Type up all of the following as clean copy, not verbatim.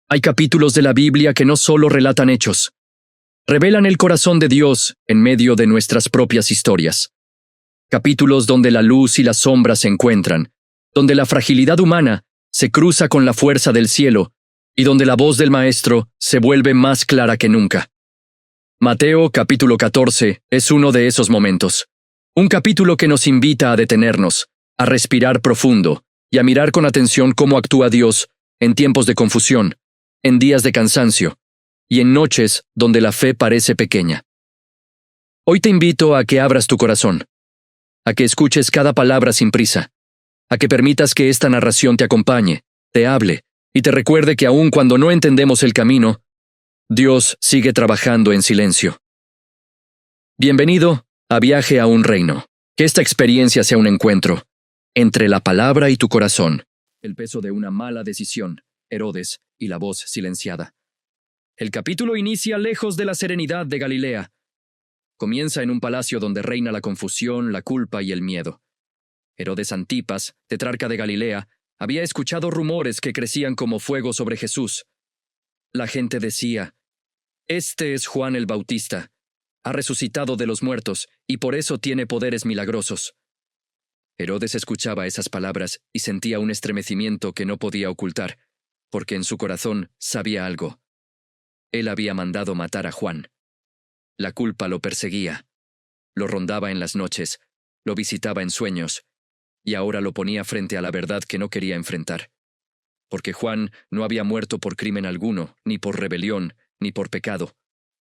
Hay capítulos de la Biblia que no solo relatan hechos, revelan el corazón de Dios en medio de nuestras propias historias. Capítulos donde la luz y la sombra se encuentran, donde la fragilidad humana se cruza con la fuerza del cielo y donde la voz del Maestro se vuelve más clara que nunca. Mateo capítulo 14 es uno de esos momentos. Un capítulo que nos invita a detenernos, a respirar profundo y a mirar con atención cómo actúa Dios en tiempos de confusión, en días de cansancio y en noches donde la fe parece pequeña. Hoy te invito a que abras tu corazón, a que escuches cada palabra sin prisa, a que permitas que esta narración te acompañe, te hable y te recuerde que aun cuando no entendemos el camino, Dios sigue trabajando en silencio. Bienvenido a Viaje a un Reino. Que esta experiencia sea un encuentro entre la palabra y tu corazón, el peso de una mala decisión, Herodes y la voz silenciada. El capítulo inicia lejos de la serenidad de Galilea. Comienza en un palacio donde reina la confusión, la culpa y el miedo. Herodes Antipas, tetrarca de Galilea, había escuchado rumores que crecían como fuego sobre Jesús. La gente decía: «Este es Juan el Bautista. Ha resucitado de los muertos y por eso tiene poderes milagrosos». Herodes escuchaba esas palabras y sentía un estremecimiento que no podía ocultar, porque en su corazón sabía algo. Él había mandado matar a Juan. La culpa lo perseguía. Lo rondaba en las noches, lo visitaba en sueños, y ahora lo ponía frente a la verdad que no quería enfrentar. Porque Juan no había muerto por crimen alguno, ni por rebelión, ni por pecado.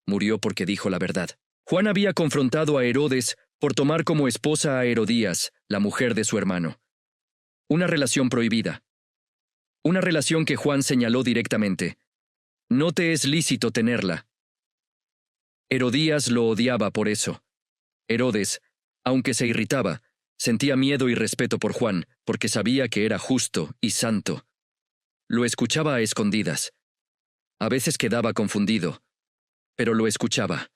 Murió porque dijo la verdad. Juan había confrontado a Herodes por tomar como esposa a Herodías, la mujer de su hermano. Una relación prohibida. Una relación que Juan señaló directamente. No te es lícito tenerla. Herodías lo odiaba por eso. Herodes, aunque se irritaba, sentía miedo y respeto por Juan, porque sabía que era justo y santo. Lo escuchaba a escondidas. A veces quedaba confundido, pero lo escuchaba.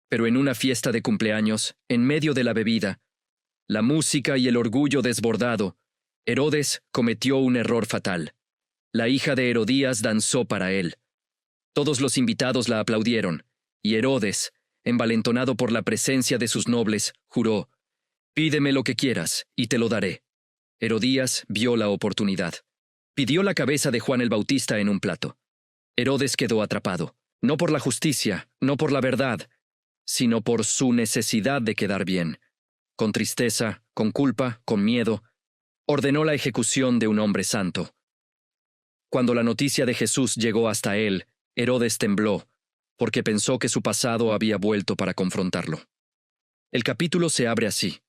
Pero en una fiesta de cumpleaños, en medio de la bebida, la música y el orgullo desbordado, Herodes cometió un error fatal. La hija de Herodías danzó para él. Todos los invitados la aplaudieron, y Herodes, envalentonado por la presencia de sus nobles, juró: «Pídeme lo que quieras, y te lo daré». Herodías vio la oportunidad. Pidió la cabeza de Juan el Bautista en un plato. Herodes quedó atrapado, no por la justicia, no por la verdad, sino por su necesidad de quedar bien. Con tristeza, con culpa, con miedo, ordenó la ejecución de un hombre santo. Cuando la noticia de Jesús llegó hasta él, Herodes tembló, porque pensó que su pasado había vuelto para confrontarlo. El capítulo se abre así,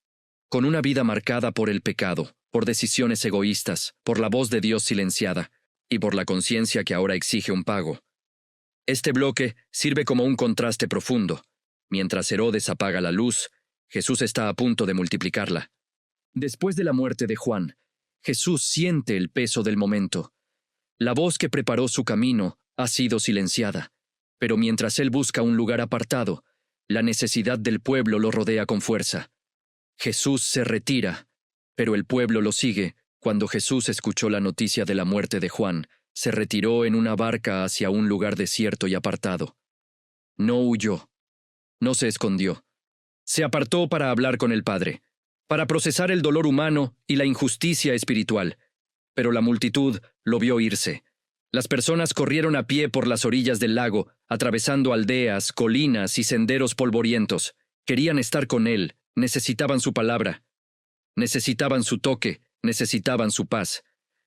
con una vida marcada por el pecado, por decisiones egoístas, por la voz de Dios silenciada, y por la conciencia que ahora exige un pago. Este bloque sirve como un contraste profundo. Mientras Herodes apaga la luz, Jesús está a punto de multiplicarla. Después de la muerte de Juan, Jesús siente el peso del momento. La voz que preparó su camino ha sido silenciada, pero mientras él busca un lugar apartado, la necesidad del pueblo lo rodea con fuerza. Jesús se retira, pero el pueblo lo sigue. Cuando Jesús escuchó la noticia de la muerte de Juan, se retiró en una barca hacia un lugar desierto y apartado. No huyó. No se escondió. Se apartó para hablar con el Padre, para procesar el dolor humano y la injusticia espiritual. Pero la multitud lo vio irse. Las personas corrieron a pie por las orillas del lago, atravesando aldeas, colinas y senderos polvorientos. Querían estar con él, necesitaban su palabra, necesitaban su toque, necesitaban su paz.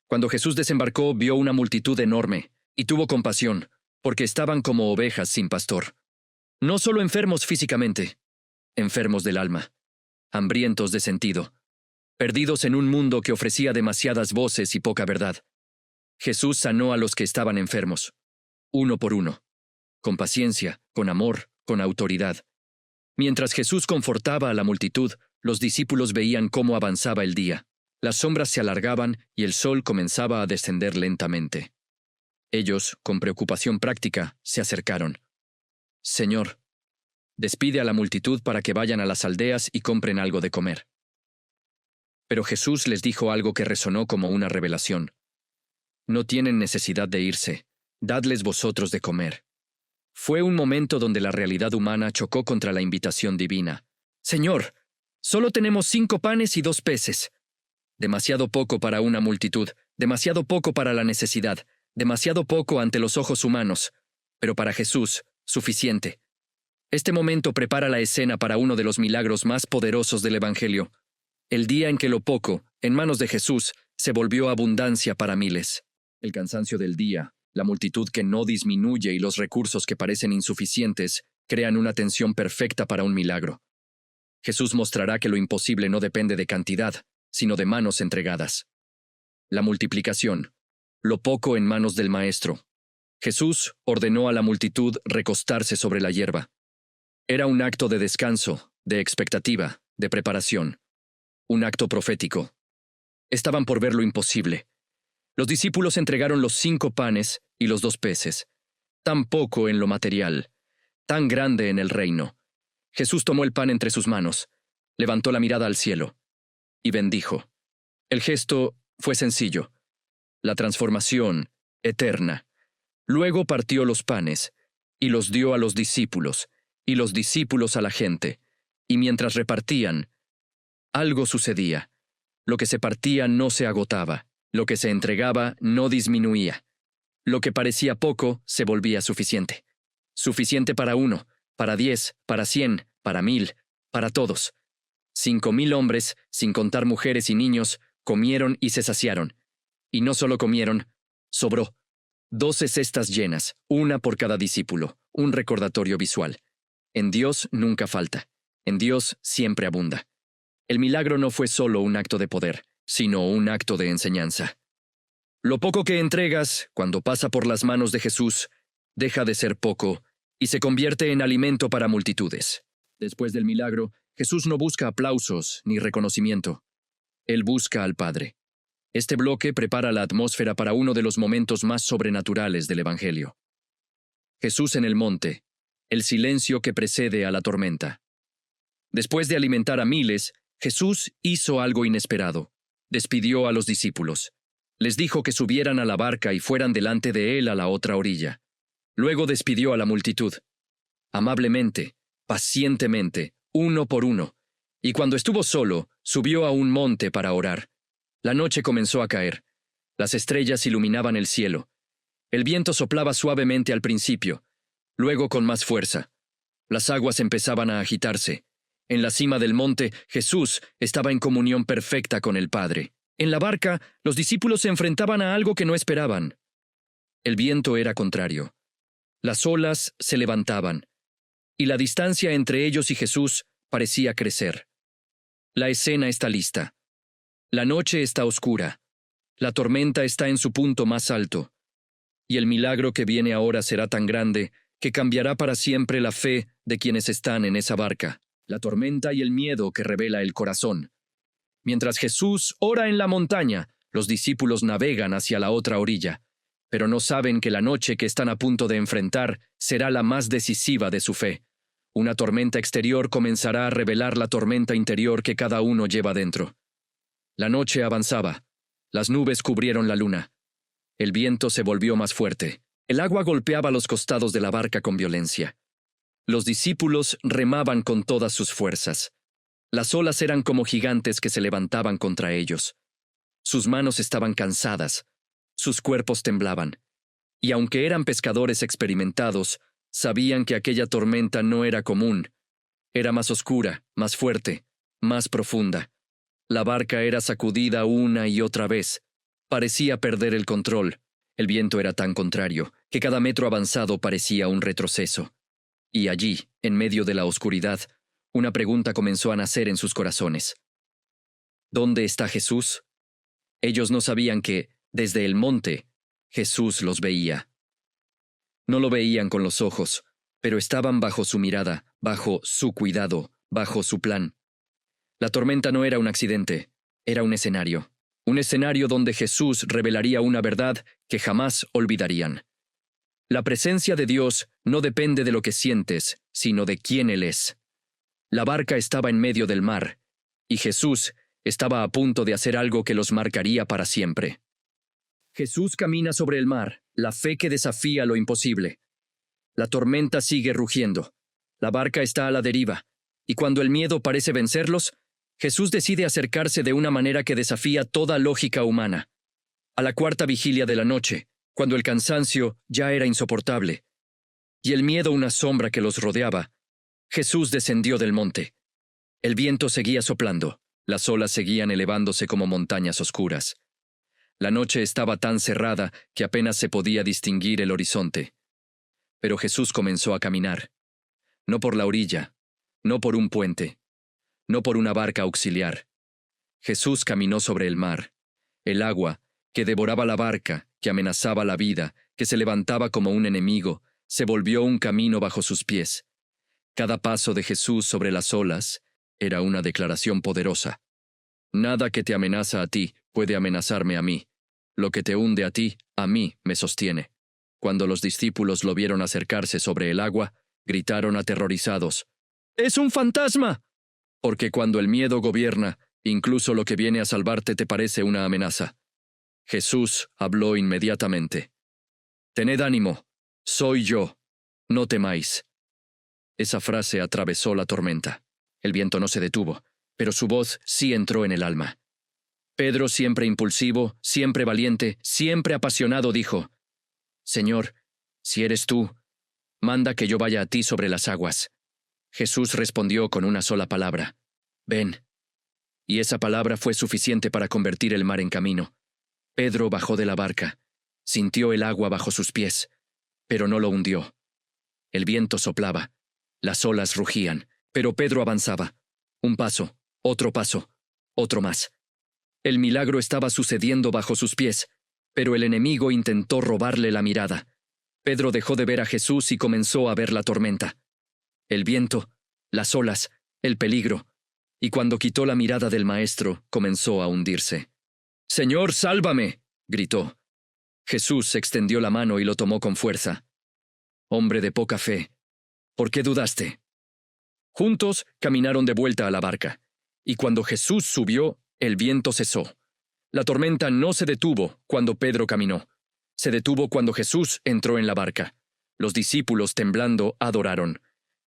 Cuando Jesús desembarcó, vio una multitud enorme, y tuvo compasión, porque estaban como ovejas sin pastor. No solo enfermos físicamente, enfermos del alma, hambrientos de sentido, perdidos en un mundo que ofrecía demasiadas voces y poca verdad. Jesús sanó a los que estaban enfermos, uno por uno, con paciencia, con amor, con autoridad. Mientras Jesús confortaba a la multitud, los discípulos veían cómo avanzaba el día. Las sombras se alargaban y el sol comenzaba a descender lentamente. Ellos, con preocupación práctica, se acercaron. «Señor, despide a la multitud para que vayan a las aldeas y compren algo de comer». Pero Jesús les dijo algo que resonó como una revelación. «No tienen necesidad de irse. dadles vosotros de comer. Fue un momento donde la realidad humana chocó contra la invitación divina. Señor, solo tenemos 5 panes y 2 peces. Demasiado poco para una multitud, demasiado poco para la necesidad, demasiado poco ante los ojos humanos, pero para Jesús, suficiente. Este momento prepara la escena para uno de los milagros más poderosos del Evangelio, el día en que lo poco, en manos de Jesús, se volvió abundancia para miles. El cansancio del día, la multitud que no disminuye y los recursos que parecen insuficientes crean una tensión perfecta para un milagro. Jesús mostrará que lo imposible no depende de cantidad, sino de manos entregadas. La multiplicación, lo poco en manos del Maestro. Jesús ordenó a la multitud recostarse sobre la hierba. Era un acto de descanso, de expectativa, de preparación. Un acto profético. Estaban por ver lo imposible. Los discípulos entregaron los 5 panes y los 2 peces. Tan poco en lo material, tan grande en el reino. Jesús tomó el pan entre sus manos, levantó la mirada al cielo y bendijo. El gesto fue sencillo. La transformación, eterna. Luego partió los panes y los dio a los discípulos, y los discípulos a la gente. Y mientras repartían, algo sucedía. Lo que se partía no se agotaba. Lo que se entregaba no disminuía. Lo que parecía poco se volvía suficiente. Suficiente para 1, para 10, para 100, para 1000, para todos. 5,000 hombres, sin contar mujeres y niños, comieron y se saciaron. Y no solo comieron, sobró. 12 cestas llenas, una por cada discípulo, un recordatorio visual. En Dios nunca falta. En Dios siempre abunda. El milagro no fue solo un acto de poder, sino un acto de enseñanza. Lo poco que entregas, cuando pasa por las manos de Jesús, deja de ser poco y se convierte en alimento para multitudes. Después del milagro, Jesús no busca aplausos ni reconocimiento. Él busca al Padre. Este bloque prepara la atmósfera para uno de los momentos más sobrenaturales del Evangelio. Jesús en el monte, el silencio que precede a la tormenta. Después de alimentar a miles, Jesús hizo algo inesperado. Despidió a los discípulos. Les dijo que subieran a la barca y fueran delante de él a la otra orilla. Luego despidió a la multitud. Amablemente, pacientemente, uno por uno. Y cuando estuvo solo, subió a un monte para orar. La noche comenzó a caer. Las estrellas iluminaban el cielo. El viento soplaba suavemente al principio, luego con más fuerza. Las aguas empezaban a agitarse. En la cima del monte, Jesús estaba en comunión perfecta con el Padre. En la barca, los discípulos se enfrentaban a algo que no esperaban. El viento era contrario. Las olas se levantaban, y la distancia entre ellos y Jesús parecía crecer. La escena está lista. La noche está oscura. La tormenta está en su punto más alto. Y el milagro que viene ahora será tan grande que cambiará para siempre la fe de quienes están en esa barca. La tormenta y el miedo que revela el corazón. Mientras Jesús ora en la montaña, los discípulos navegan hacia la otra orilla, pero no saben que la noche que están a punto de enfrentar será la más decisiva de su fe. Una tormenta exterior comenzará a revelar la tormenta interior que cada uno lleva dentro. La noche avanzaba. Las nubes cubrieron la luna. El viento se volvió más fuerte. El agua golpeaba los costados de la barca con violencia. Los discípulos remaban con todas sus fuerzas. Las olas eran como gigantes que se levantaban contra ellos. Sus manos estaban cansadas, sus cuerpos temblaban, y aunque eran pescadores experimentados, sabían que aquella tormenta no era común. Era más oscura, más fuerte, más profunda. La barca era sacudida una y otra vez. Parecía perder el control. El viento era tan contrario que cada metro avanzado parecía un retroceso. Y allí, en medio de la oscuridad, una pregunta comenzó a nacer en sus corazones. ¿Dónde está Jesús? Ellos no sabían que, desde el monte, Jesús los veía. No lo veían con los ojos, pero estaban bajo su mirada, bajo su cuidado, bajo su plan. La tormenta no era un accidente, era un escenario donde Jesús revelaría una verdad que jamás olvidarían. La presencia de Dios no depende de lo que sientes, sino de quién Él es. La barca estaba en medio del mar, y Jesús estaba a punto de hacer algo que los marcaría para siempre. Jesús camina sobre el mar, la fe que desafía lo imposible. La tormenta sigue rugiendo, la barca está a la deriva, y cuando el miedo parece vencerlos, Jesús decide acercarse de una manera que desafía toda lógica humana. A la cuarta vigilia de la noche, cuando el cansancio ya era insoportable, y el miedo una sombra que los rodeaba, Jesús descendió del monte. El viento seguía soplando, las olas seguían elevándose como montañas oscuras. La noche estaba tan cerrada que apenas se podía distinguir el horizonte. Pero Jesús comenzó a caminar. No por la orilla, no por un puente, no por una barca auxiliar. Jesús caminó sobre el mar. El agua, que devoraba la barca, que amenazaba la vida, que se levantaba como un enemigo, se volvió un camino bajo sus pies. Cada paso de Jesús sobre las olas era una declaración poderosa. Nada que te amenaza a ti puede amenazarme a mí. Lo que te hunde a ti, a mí me sostiene. Cuando los discípulos lo vieron acercarse sobre el agua, gritaron aterrorizados: ¡Es un fantasma! Porque cuando el miedo gobierna, incluso lo que viene a salvarte te parece una amenaza. Jesús habló inmediatamente. Tened ánimo, soy yo, no temáis. Esa frase atravesó la tormenta. El viento no se detuvo, pero su voz sí entró en el alma. Pedro, siempre impulsivo, siempre valiente, siempre apasionado, dijo: Señor, si eres tú, manda que yo vaya a ti sobre las aguas. Jesús respondió con una sola palabra: ven. Y esa palabra fue suficiente para convertir el mar en camino. Pedro bajó de la barca, sintió el agua bajo sus pies, pero no lo hundió. El viento soplaba, las olas rugían, pero Pedro avanzaba. Un paso, otro más. El milagro estaba sucediendo bajo sus pies, pero el enemigo intentó robarle la mirada. Pedro dejó de ver a Jesús y comenzó a ver la tormenta. El viento, las olas, el peligro, y cuando quitó la mirada del maestro, comenzó a hundirse. «¡Señor, sálvame!», gritó. Jesús extendió la mano y lo tomó con fuerza. «Hombre de poca fe, ¿por qué dudaste?». Juntos caminaron de vuelta a la barca, y cuando Jesús subió, el viento cesó. La tormenta no se detuvo cuando Pedro caminó. Se detuvo cuando Jesús entró en la barca. Los discípulos, temblando, adoraron.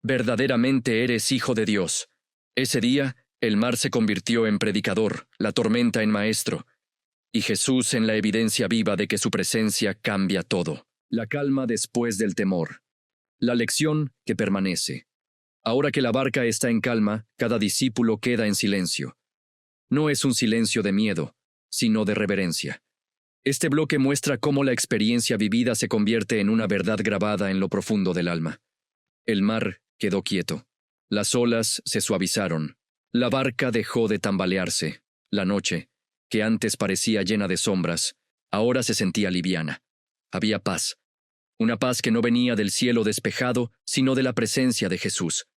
«Verdaderamente eres Hijo de Dios». Ese día, el mar se convirtió en predicador, la tormenta en maestro, y Jesús en la evidencia viva de que su presencia cambia todo. La calma después del temor. La lección que permanece. Ahora que la barca está en calma, cada discípulo queda en silencio. No es un silencio de miedo, sino de reverencia. Este bloque muestra cómo la experiencia vivida se convierte en una verdad grabada en lo profundo del alma. El mar quedó quieto. Las olas se suavizaron. La barca dejó de tambalearse. La noche, que antes parecía llena de sombras, ahora se sentía liviana. Había paz. Una paz que no venía del cielo despejado, sino de la presencia de Jesús.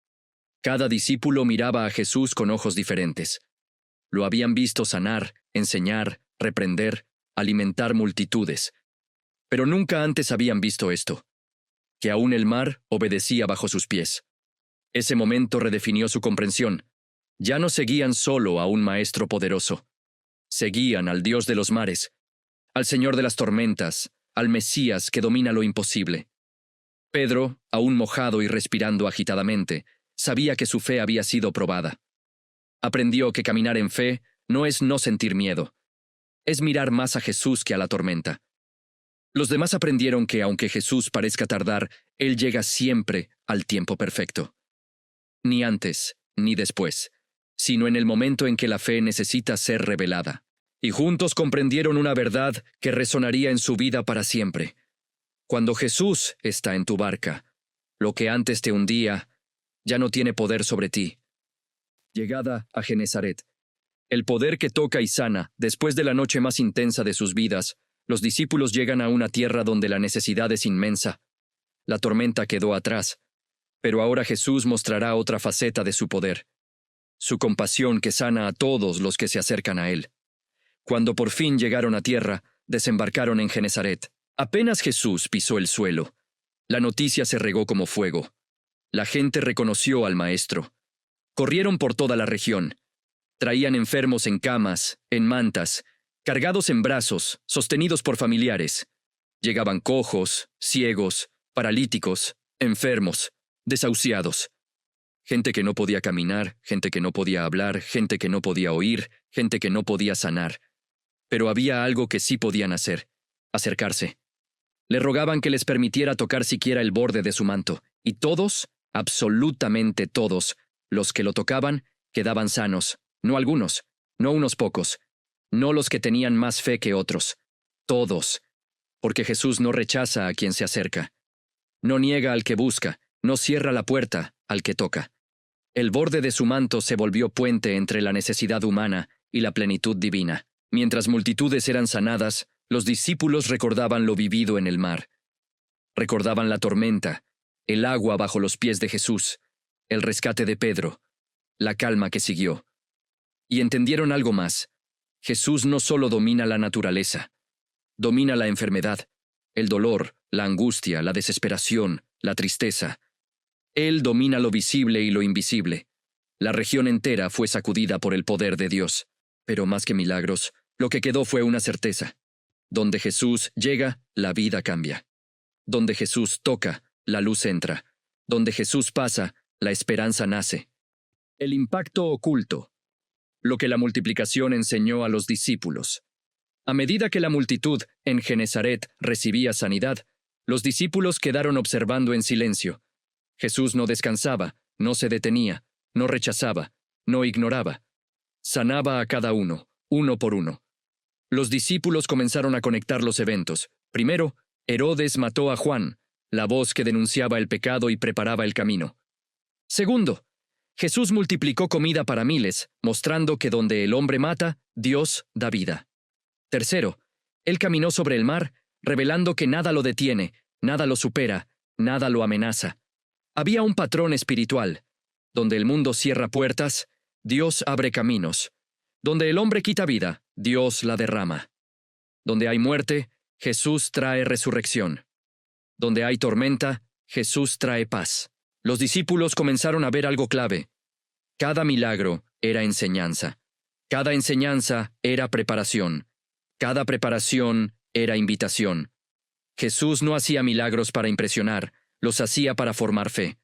Cada discípulo miraba a Jesús con ojos diferentes. Lo habían visto sanar, enseñar, reprender, alimentar multitudes. Pero nunca antes habían visto esto: que aún el mar obedecía bajo sus pies. Ese momento redefinió su comprensión. Ya no seguían solo a un maestro poderoso. Seguían al Dios de los mares, al Señor de las tormentas, al Mesías que domina lo imposible. Pedro, aún mojado y respirando agitadamente, sabía que su fe había sido probada. Aprendió que caminar en fe no es no sentir miedo. Es mirar más a Jesús que a la tormenta. Los demás aprendieron que aunque Jesús parezca tardar, Él llega siempre al tiempo perfecto. Ni antes, ni después, sino en el momento en que la fe necesita ser revelada. Y juntos comprendieron una verdad que resonaría en su vida para siempre. Cuando Jesús está en tu barca, lo que antes te hundía ya no tiene poder sobre ti. Llegada a Genesaret. El poder que toca y sana, después de la noche más intensa de sus vidas, los discípulos llegan a una tierra donde la necesidad es inmensa. La tormenta quedó atrás, pero ahora Jesús mostrará otra faceta de su poder. Su compasión que sana a todos los que se acercan a Él. Cuando por fin llegaron a tierra, desembarcaron en Genesaret. Apenas Jesús pisó el suelo, la noticia se regó como fuego. La gente reconoció al Maestro. Corrieron por toda la región. Traían enfermos en camas, en mantas, cargados en brazos, sostenidos por familiares. Llegaban cojos, ciegos, paralíticos, enfermos, desahuciados. Gente que no podía caminar, gente que no podía hablar, gente que no podía oír, gente que no podía sanar. Pero había algo que sí podían hacer: acercarse. Le rogaban que les permitiera tocar siquiera el borde de su manto, y todos, absolutamente todos, los que lo tocaban, quedaban sanos, no algunos, no unos pocos, no los que tenían más fe que otros, todos, porque Jesús no rechaza a quien se acerca, no niega al que busca, no cierra la puerta al que toca. El borde de su manto se volvió puente entre la necesidad humana y la plenitud divina. Mientras multitudes eran sanadas, los discípulos recordaban lo vivido en el mar. Recordaban la tormenta, el agua bajo los pies de Jesús, el rescate de Pedro, la calma que siguió. Y entendieron algo más: Jesús no solo domina la naturaleza, domina la enfermedad, el dolor, la angustia, la desesperación, la tristeza. Él domina lo visible y lo invisible. La región entera fue sacudida por el poder de Dios. Pero más que milagros, lo que quedó fue una certeza. Donde Jesús llega, la vida cambia. Donde Jesús toca, la luz entra. Donde Jesús pasa, la esperanza nace. El impacto oculto. Lo que la multiplicación enseñó a los discípulos. A medida que la multitud en Genesaret recibía sanidad, los discípulos quedaron observando en silencio. Jesús no descansaba, no se detenía, no rechazaba, no ignoraba. Sanaba a cada uno, uno por uno. Los discípulos comenzaron a conectar los eventos. Primero, Herodes mató a Juan, la voz que denunciaba el pecado y preparaba el camino. Segundo, Jesús multiplicó comida para miles, mostrando que donde el hombre mata, Dios da vida. Tercero, Él caminó sobre el mar, revelando que nada lo detiene, nada lo supera, nada lo amenaza. Había un patrón espiritual. Donde el mundo cierra puertas, Dios abre caminos. Donde el hombre quita vida, Dios la derrama. Donde hay muerte, Jesús trae resurrección. Donde hay tormenta, Jesús trae paz. Los discípulos comenzaron a ver algo clave. Cada milagro era enseñanza. Cada enseñanza era preparación. Cada preparación era invitación. Jesús no hacía milagros para impresionar, los hacía para formar fe.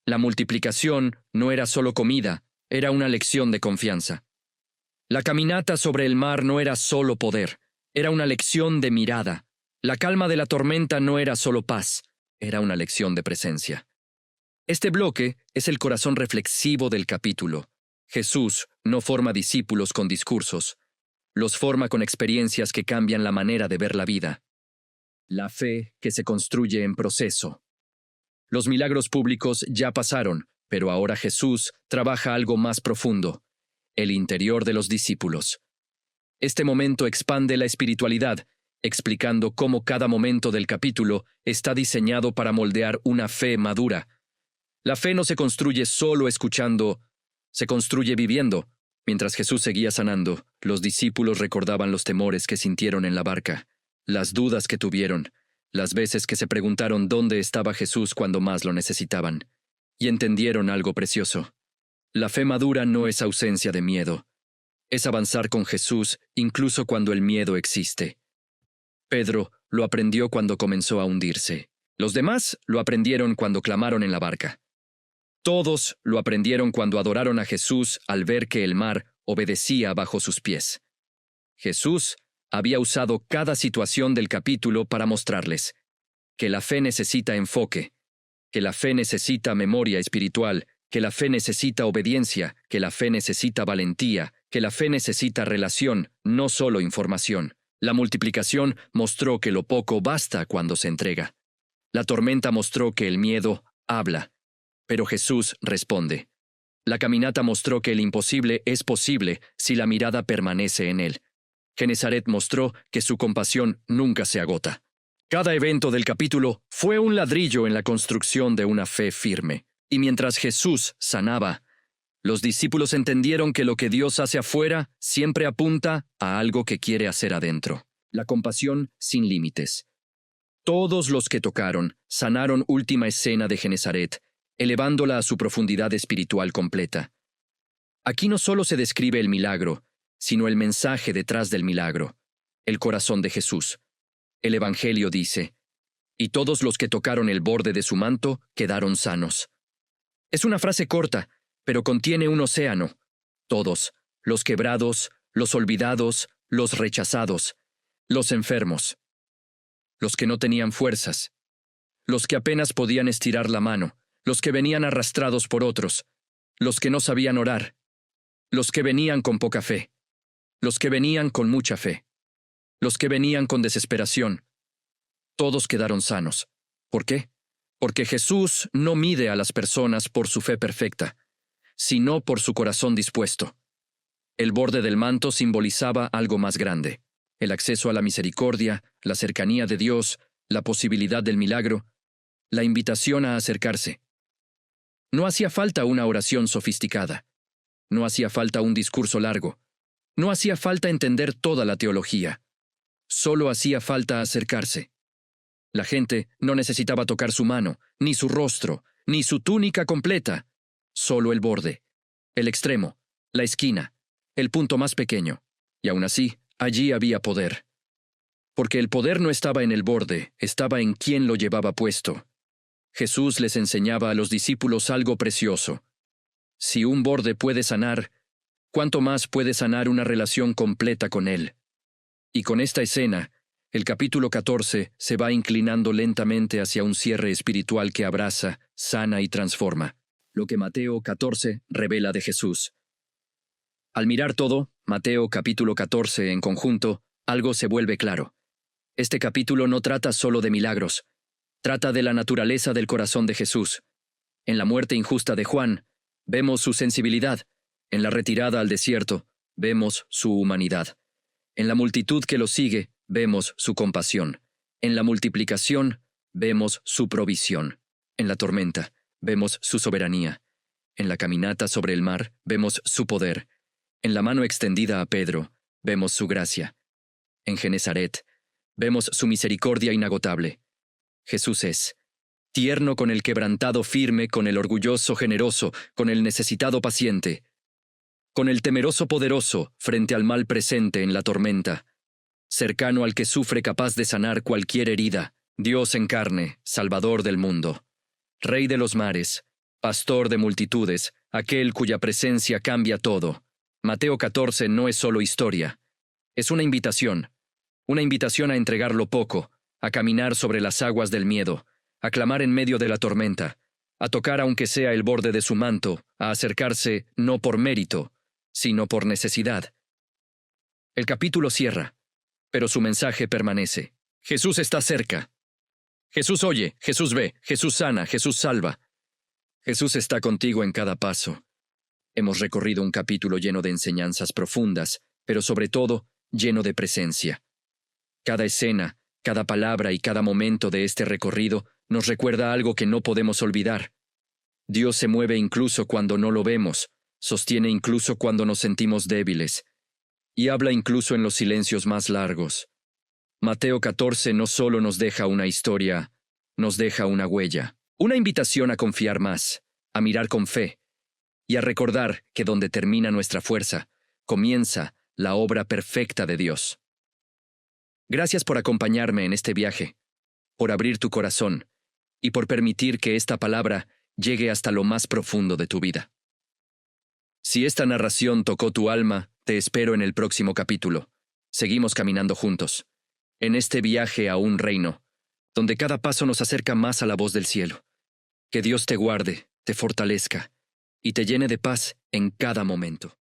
La multiplicación no era solo comida, era una lección de confianza. La caminata sobre el mar no era solo poder, era una lección de mirada. La calma de la tormenta no era solo paz, era una lección de presencia. Este bloque es el corazón reflexivo del capítulo. Jesús no forma discípulos con discursos, los forma con experiencias que cambian la manera de ver la vida. La fe que se construye en proceso. Los milagros públicos ya pasaron, pero ahora Jesús trabaja algo más profundo: el interior de los discípulos. Este momento expande la espiritualidad, explicando cómo cada momento del capítulo está diseñado para moldear una fe madura. La fe no se construye solo escuchando, se construye viviendo. Mientras Jesús seguía sanando, los discípulos recordaban los temores que sintieron en la barca, las dudas que tuvieron, las veces que se preguntaron dónde estaba Jesús cuando más lo necesitaban, y entendieron algo precioso. La fe madura no es ausencia de miedo, es avanzar con Jesús incluso cuando el miedo existe. Pedro lo aprendió cuando comenzó a hundirse. Los demás lo aprendieron cuando clamaron en la barca. Todos lo aprendieron cuando adoraron a Jesús al ver que el mar obedecía bajo sus pies. Jesús había usado cada situación del capítulo para mostrarles que la fe necesita enfoque, que la fe necesita memoria espiritual, que la fe necesita obediencia, que la fe necesita valentía, que la fe necesita relación, no solo información. La multiplicación mostró que lo poco basta cuando se entrega. La tormenta mostró que el miedo habla, pero Jesús responde. La caminata mostró que el imposible es posible si la mirada permanece en él. Genesaret mostró que su compasión nunca se agota. Cada evento del capítulo fue un ladrillo en la construcción de una fe firme. Y mientras Jesús sanaba, los discípulos entendieron que lo que Dios hace afuera siempre apunta a algo que quiere hacer adentro. La compasión sin límites. Todos los que tocaron sanaron última escena de Genesaret, elevándola a su profundidad espiritual completa. Aquí no solo se describe el milagro, sino el mensaje detrás del milagro, el corazón de Jesús. El Evangelio dice, y todos los que tocaron el borde de su manto quedaron sanos. Es una frase corta, pero contiene un océano. Todos, los quebrados, los olvidados, los rechazados, los enfermos, los que no tenían fuerzas, los que apenas podían estirar la mano, los que venían arrastrados por otros, los que no sabían orar, los que venían con poca fe, los que venían con mucha fe, los que venían con desesperación. Todos quedaron sanos. ¿Por qué? Porque Jesús no mide a las personas por su fe perfecta, sino por su corazón dispuesto. El borde del manto simbolizaba algo más grande: el acceso a la misericordia, la cercanía de Dios, la posibilidad del milagro, la invitación a acercarse. No hacía falta una oración sofisticada. No hacía falta un discurso largo. No hacía falta entender toda la teología. Solo hacía falta acercarse. La gente no necesitaba tocar su mano, ni su rostro, ni su túnica completa. Solo el borde, el extremo, la esquina, el punto más pequeño. Y aún así, allí había poder. Porque el poder no estaba en el borde, estaba en quien lo llevaba puesto. Jesús les enseñaba a los discípulos algo precioso. Si un borde puede sanar, ¿cuánto más puede sanar una relación completa con Él? Y con esta escena, el capítulo 14 se va inclinando lentamente hacia un cierre espiritual que abraza, sana y transforma, lo que Mateo 14 revela de Jesús. Al mirar todo, Mateo capítulo 14 en conjunto, algo se vuelve claro. Este capítulo no trata solo de milagros, trata de la naturaleza del corazón de Jesús. En la muerte injusta de Juan, vemos su sensibilidad. En la retirada al desierto, vemos su humanidad. En la multitud que lo sigue, vemos su compasión. En la multiplicación, vemos su provisión. En la tormenta, vemos su soberanía. En la caminata sobre el mar, vemos su poder. En la mano extendida a Pedro, vemos su gracia. En Genezaret, vemos su misericordia inagotable. Jesús es tierno con el quebrantado firme, con el orgulloso generoso, con el necesitado paciente, con el temeroso poderoso frente al mal presente en la tormenta, cercano al que sufre capaz de sanar cualquier herida, Dios en carne, Salvador del mundo, Rey de los mares, Pastor de multitudes, aquel cuya presencia cambia todo. Mateo 14 no es solo historia, es una invitación a entregar lo poco, a caminar sobre las aguas del miedo, a clamar en medio de la tormenta, a tocar aunque sea el borde de su manto, a acercarse no por mérito, sino por necesidad. El capítulo cierra, pero su mensaje permanece. Jesús está cerca. Jesús oye, Jesús ve, Jesús sana, Jesús salva. Jesús está contigo en cada paso. Hemos recorrido un capítulo lleno de enseñanzas profundas, pero sobre todo lleno de presencia. Cada escena, cada palabra y cada momento de este recorrido nos recuerda algo que no podemos olvidar. Dios se mueve incluso cuando no lo vemos, sostiene incluso cuando nos sentimos débiles, y habla incluso en los silencios más largos. Mateo 14 no solo nos deja una historia, nos deja una huella, una invitación a confiar más, a mirar con fe, y a recordar que donde termina nuestra fuerza, comienza la obra perfecta de Dios. Gracias por acompañarme en este viaje, por abrir tu corazón y por permitir que esta palabra llegue hasta lo más profundo de tu vida. Si esta narración tocó tu alma, te espero en el próximo capítulo. Seguimos caminando juntos, en este viaje a un reino, donde cada paso nos acerca más a la voz del cielo. Que Dios te guarde, te fortalezca y te llene de paz en cada momento.